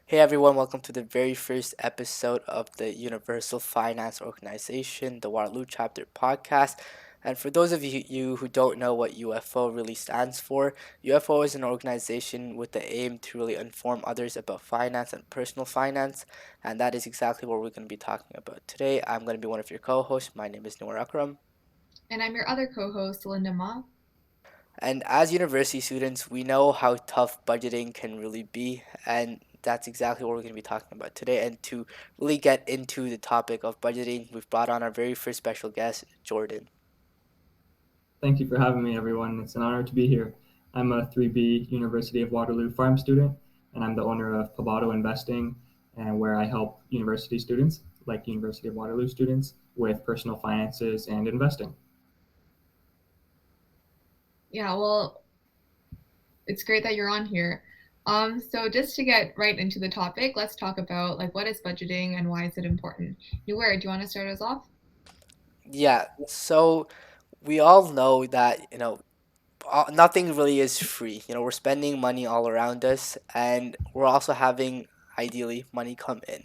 Hey everyone, welcome to the very first episode of the Universal Finance Organization, the Waterloo Chapter podcast. And for those of you who don't know what UFO really stands for, UFO is an organization with the aim to really inform others about finance and personal finance. And that is exactly what we're going to be talking about today. I'm going to be one of your co hosts. My name is Noor Akram. And I'm your other co host, Linda Ma. And as university students, we know how tough budgeting can really be, and that's exactly what we're going to be talking about today. And to really get into the topic of budgeting, we've brought on our very first special guest, Jordan. Thank you for having me, everyone. It's an honor to be here. I'm a 3B University of Waterloo Farm student, and I'm the owner of Pivato Investing, and where I help university students, like University of Waterloo students, with personal finances and investing. Yeah, well, it's great that you're on here. So just to get right into the topic, let's talk about like what is budgeting and why is it important. Nuware, do you want to start us off? Yeah, so we all know that, nothing really is free. We're spending money all around us, and we're also having, ideally, money come in.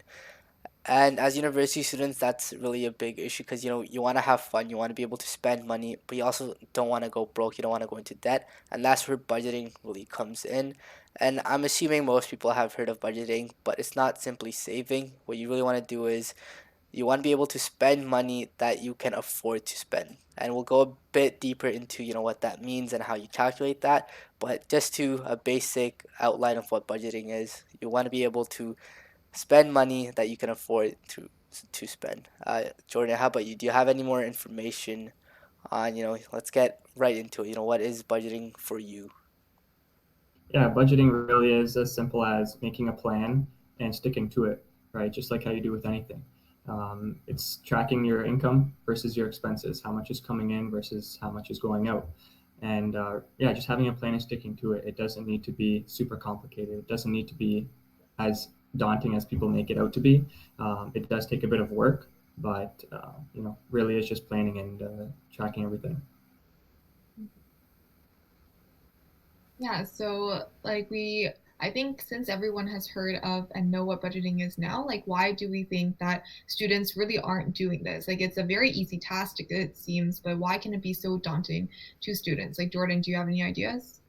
And as university students, that's really a big issue because you want to have fun, you want to be able to spend money, but you also don't want to go broke, you don't want to go into debt, and that's where budgeting really comes in. And I'm assuming most people have heard of budgeting, but it's not simply saving. What you really want to do is you want to be able to spend money that you can afford to spend. And we'll go a bit deeper into what that means and how you calculate that. But just to a basic outline of what budgeting is, you want to be able to spend money that you can afford to spend. Jordan, how about you? Do you have any more information on, let's get right into it. What is budgeting for you? Yeah, budgeting really is as simple as making a plan and sticking to it, right? Just like how you do with anything. It's tracking your income versus your expenses, how much is coming in versus how much is going out. And yeah, just having a plan and sticking to it. It doesn't need to be super complicated. It doesn't need to be as daunting as people make it out to be. It does take a bit of work, but really it's just planning and tracking everything. Yeah, so I think since everyone has heard of and know what budgeting is now, like why do we think that students really aren't doing this? Like it's a very easy task, it seems, but why can it be so daunting to students? Like Jordan, do you have any ideas?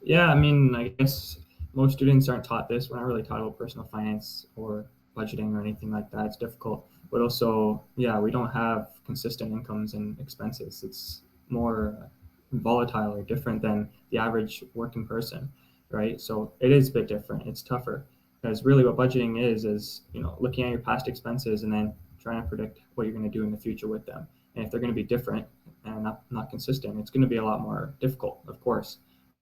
Yeah, I mean, I guess most students aren't taught this. We're not really taught about personal finance or budgeting or anything like that. It's difficult. But also, yeah, we don't have consistent incomes and expenses. It's more volatile or different than the average working person, right? So it is a bit different. It's tougher because really what budgeting is looking at your past expenses and then trying to predict what you're going to do in the future with them. And if they're going to be different and not consistent, it's going to be a lot more difficult, of course.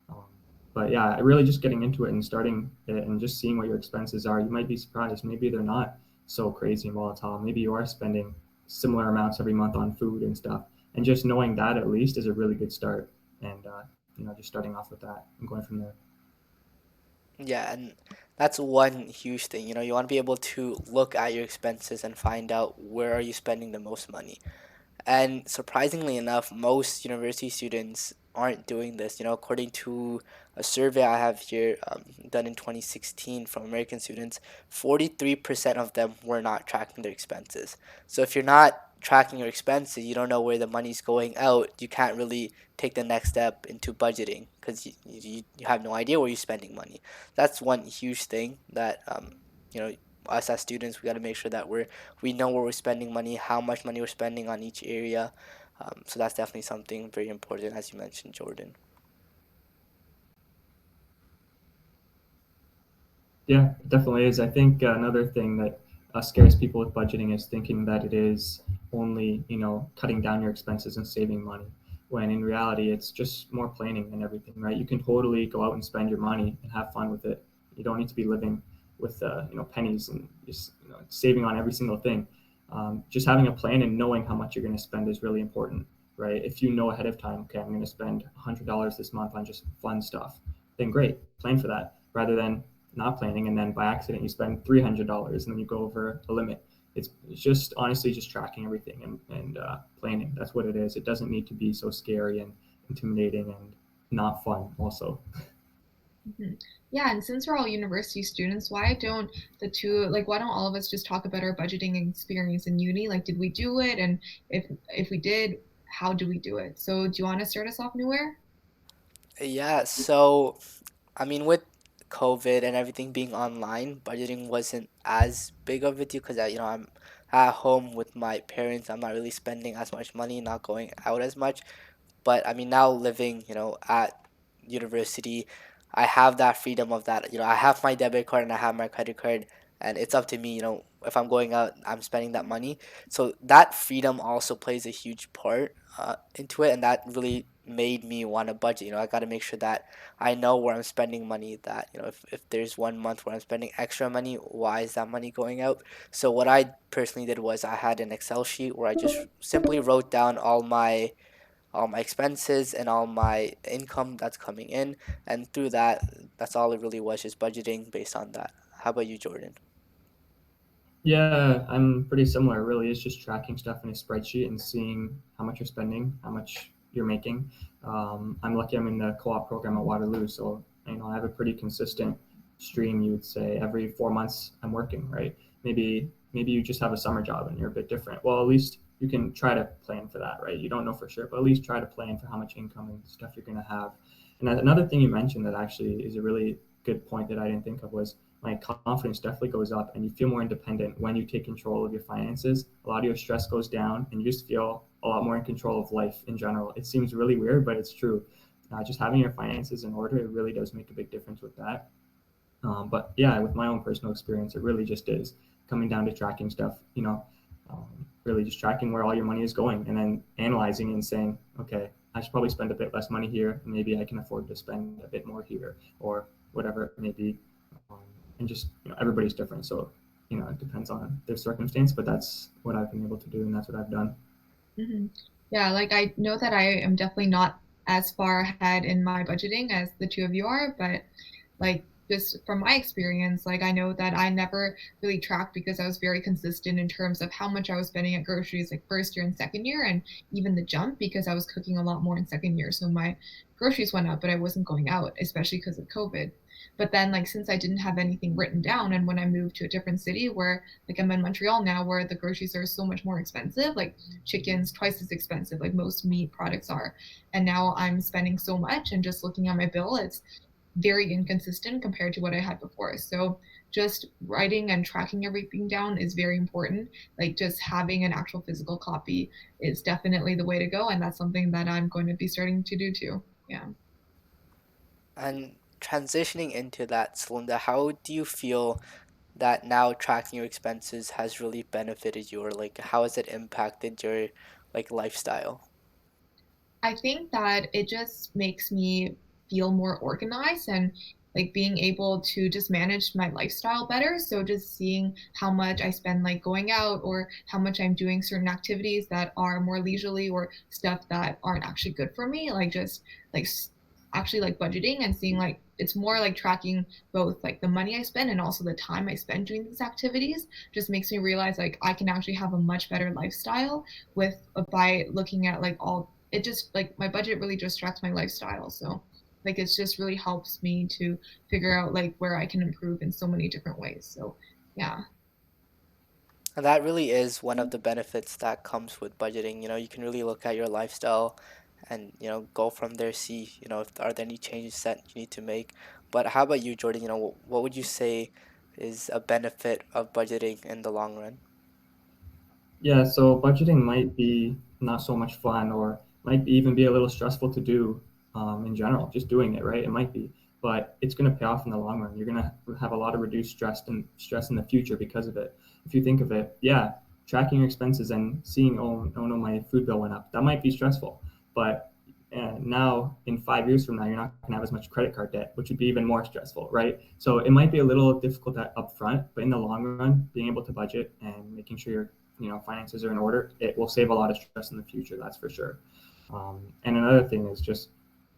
Um, but yeah, really just getting into it and starting it and just seeing what your expenses are. You might be surprised. Maybe they're not so crazy and volatile. Maybe you are spending similar amounts every month on food and stuff. And just knowing that at least is a really good start. And just starting off with that and going from there. Yeah, and that's one huge thing. You want to be able to look at your expenses and find out where are you spending the most money. And surprisingly enough, most university students aren't doing this. According to a survey I have here done in 2016 from American students, 43% of them were not tracking their expenses. So if you're not tracking your expenses, you don't know where the money's going out, you can't really take the next step into budgeting because you have no idea where you're spending money. That's one huge thing that, you know, us as students, we got to make sure that we know where we're spending money, how much money we're spending on each area. So that's definitely something very important, as you mentioned, Jordan. Yeah, it definitely is. I think another thing that scares people with budgeting is thinking that it is only, cutting down your expenses and saving money. When in reality, it's just more planning and everything, right? You can totally go out and spend your money and have fun with it. You don't need to be living with, pennies and just, saving on every single thing. Just having a plan and knowing how much you're going to spend is really important, right? If you know ahead of time, okay, I'm going to spend $100 this month on just fun stuff, then great, plan for that rather than not planning and then by accident you spend $300 and then you go over a limit. It's just honestly just tracking everything and planning. That's what it is. It doesn't need to be so scary and intimidating and not fun also. Mhm. Yeah, and since we're all university students, why don't all of us just talk about our budgeting experience in uni? Like, did we do it? And if we did, how do we do it? So, do you want to start us off, Nowhere? Yeah, so I mean, with COVID and everything being online, budgeting wasn't as big of a deal because I'm at home with my parents. I'm not really spending as much money, not going out as much. But I mean, now living, at university, I have that freedom of that. I have my debit card and I have my credit card, and it's up to me. If I'm going out, I'm spending that money. So that freedom also plays a huge part into it, and that really made me want to budget. I got to make sure that I know where I'm spending money. That if there's one month where I'm spending extra money, why is that money going out? So what I personally did was I had an Excel sheet where I just simply wrote down all my expenses and all my income that's coming in, and through that, that's all it really was, just budgeting based on that. How about you, Jordan? Yeah, I'm pretty similar. Really, it's just tracking stuff in a spreadsheet and seeing how much you're spending, how much you're making. I'm lucky I'm in the co-op program at Waterloo, so I have a pretty consistent stream. You would say every 4 months I'm working, right? Maybe you just have a summer job and you're a bit different. Well, at least you can try to plan for that, right? You don't know for sure, but at least try to plan for how much income and stuff you're going to have. And another thing you mentioned that actually is a really good point that I didn't think of was my confidence definitely goes up and you feel more independent when you take control of your finances. A lot of your stress goes down and you just feel a lot more in control of life in general. It seems really weird, but it's true. Just having your finances in order, it really does make a big difference with that. But yeah, with my own personal experience, it really just is coming down to tracking stuff, really just tracking where all your money is going and then analyzing and saying, okay, I should probably spend a bit less money here. And maybe I can afford to spend a bit more here or whatever it may be. Um, and just, everybody's different. So, it depends on their circumstance, but that's what I've been able to do. And that's what I've done. Hmm. Yeah, like I know that I am definitely not as far ahead in my budgeting as the two of you are, but like just from my experience, like I know that I never really tracked because I was very consistent in terms of how much I was spending at groceries like first year and second year, and even the jump because I was cooking a lot more in second year. So my groceries went up, but I wasn't going out, especially because of COVID. But then, like, since I didn't have anything written down, and when I moved to a different city where, like, I'm in Montreal now, where the groceries are so much more expensive, like, chicken's twice as expensive, like most meat products are. And now I'm spending so much, and just looking at my bill, it's very inconsistent compared to what I had before. So just writing and tracking everything down is very important. Like just having an actual physical copy is definitely the way to go. And that's something that I'm going to be starting to do too. Yeah. And transitioning into that, Celinda, how do you feel that now tracking your expenses has really benefited you, or like how has it impacted your like lifestyle? I think that it just makes me feel more organized and like being able to just manage my lifestyle better. So just seeing how much I spend like going out or how much I'm doing certain activities that are more leisurely or stuff that aren't actually good for me, like just like actually like budgeting and seeing like it's more like tracking both like the money I spend and also the time I spend doing these activities just makes me realize like I can actually have a much better lifestyle with by looking at like all it just like my budget really just tracks my lifestyle. So like it's just really helps me to figure out like where I can improve in so many different ways. So yeah. And that really is one of the benefits that comes with budgeting. You can really look at your lifestyle and, go from there, see, if are there any changes that you need to make. But how about you, Jordan? What would you say is a benefit of budgeting in the long run? Yeah, so budgeting might be not so much fun or might even be a little stressful to do in general, just doing it, right? It might be, but it's going to pay off in the long run. You're going to have a lot of reduced stress in the future because of it. If you think of it, yeah, tracking your expenses and seeing, oh no, my food bill went up, that might be stressful. But now in 5 years from now, you're not going to have as much credit card debt, which would be even more stressful, right? So it might be a little difficult up front, but in the long run, being able to budget and making sure you're finances are in order, it will save a lot of stress in the future. That's for sure. And another thing is just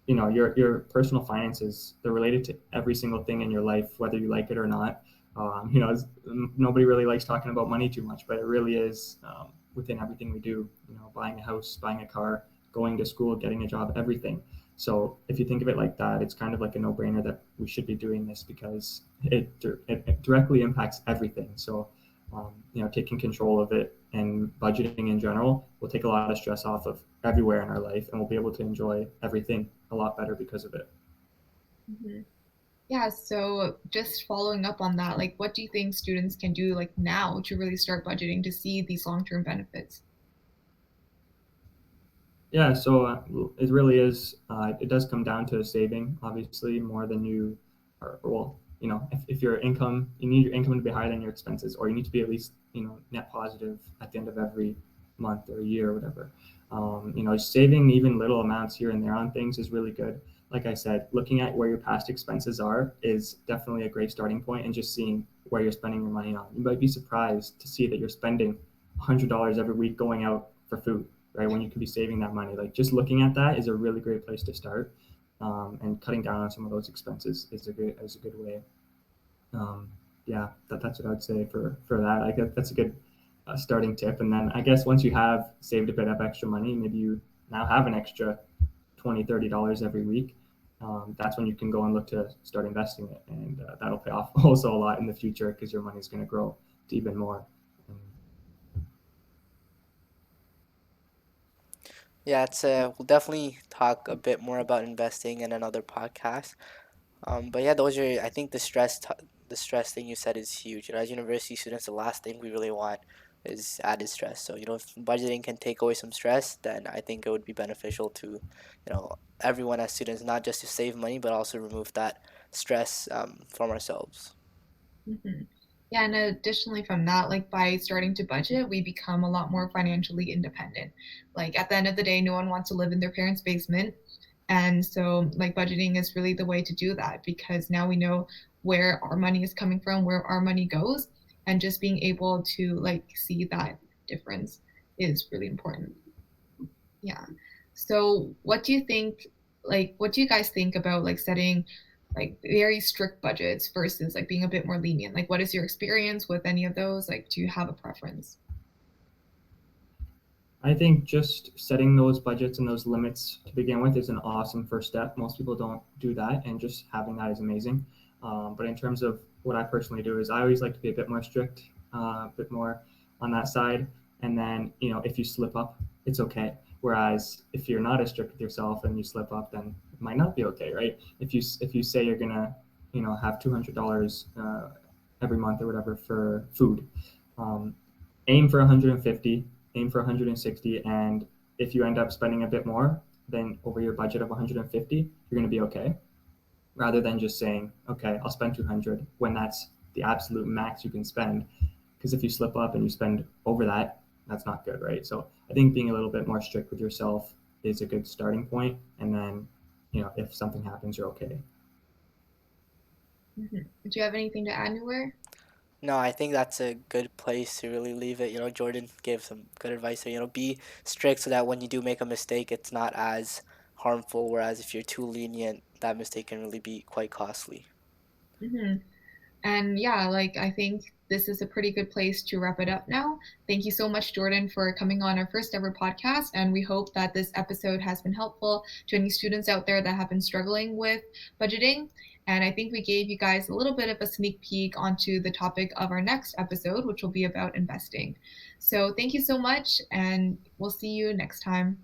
your personal finances. They're related to every single thing in your life, whether you like it or not. Nobody really likes talking about money too much, but it really is within everything we do. Buying a house, buying a car, going to school, getting a job, everything. So if you think of it like that, it's kind of like a no-brainer that we should be doing this because it directly impacts everything. So taking control of it and budgeting in general will take a lot of stress off of everywhere in our life, and we'll be able to enjoy everything a lot better because of it. Mhm. Yeah, so just following up on that, like what do you think students can do like now to really start budgeting to see these long-term benefits? Yeah, so it really is. It does come down to saving, obviously, more than you are. Well, if your income, you need your income to be higher than your expenses, or you need to be at least, net positive at the end of every month or year or whatever. Saving even little amounts here and there on things is really good. Like I said, looking at where your past expenses are is definitely a great starting point, and just seeing where you're spending your money on. You might be surprised to see that you're spending $100 every week going out for food, right? When you could be saving that money. Like just looking at that is a really great place to start, and cutting down on some of those expenses is a good way. Um, yeah, that's what I'd say for that. I guess that's a good starting tip. And then I guess once you have saved a bit of extra money, maybe you now have an extra 20, $30 every week. That's when you can go and look to start investing it, and that'll pay off also a lot in the future because your money is going to grow to even more. Um, Yeah, we'll definitely talk a bit more about investing in another podcast. But yeah, those are I think the stress thing you said is huge. As university students, the last thing we really want is added stress. So if budgeting can take away some stress, then I think it would be beneficial to everyone as students, not just to save money, but also remove that stress from ourselves. Mhm. Yeah, and additionally from that, like by starting to budget, we become a lot more financially independent. Like at the end of the day, no one wants to live in their parents' basement. And so like budgeting is really the way to do that because now we know where our money is coming from, where our money goes, and just being able to like see that difference is really important. Yeah. So what do you think, like, what do you guys think about like setting like very strict budgets versus like being a bit more lenient? Like, what is your experience with any of those? Like, do you have a preference? I think just setting those budgets and those limits to begin with is an awesome first step. Most people don't do that, and just having that is amazing. But in terms of what I personally do, is I always like to be a bit more strict, a bit more on that side. And then, if you slip up, it's okay. Whereas if you're not as strict with yourself and you slip up, then it might not be okay, right? If you say you're gonna, have $200 every month or whatever for food, um, aim for 150, aim for 160, and if you end up spending a bit more than over your budget of 150, you're going to be okay, rather than just saying, okay, I'll spend 200 when that's the absolute max you can spend. Because if you slip up and you spend over that, that's not good, right? So I think being a little bit more strict with yourself is a good starting point, and then if something happens, you're okay. Do you have anything to add, Newhere? No, I think that's a good place to really leave it. Jordan gave some good advice there. Be strict so that when you do make a mistake, it's not as harmful. Whereas if you're too lenient, that mistake can really be quite costly. Mm-hmm. And yeah, like I think this is a pretty good place to wrap it up now. Thank you so much, Jordan, for coming on our first ever podcast. And we hope that this episode has been helpful to any students out there that have been struggling with budgeting. And I think we gave you guys a little bit of a sneak peek onto the topic of our next episode, which will be about investing. So thank you so much, and we'll see you next time.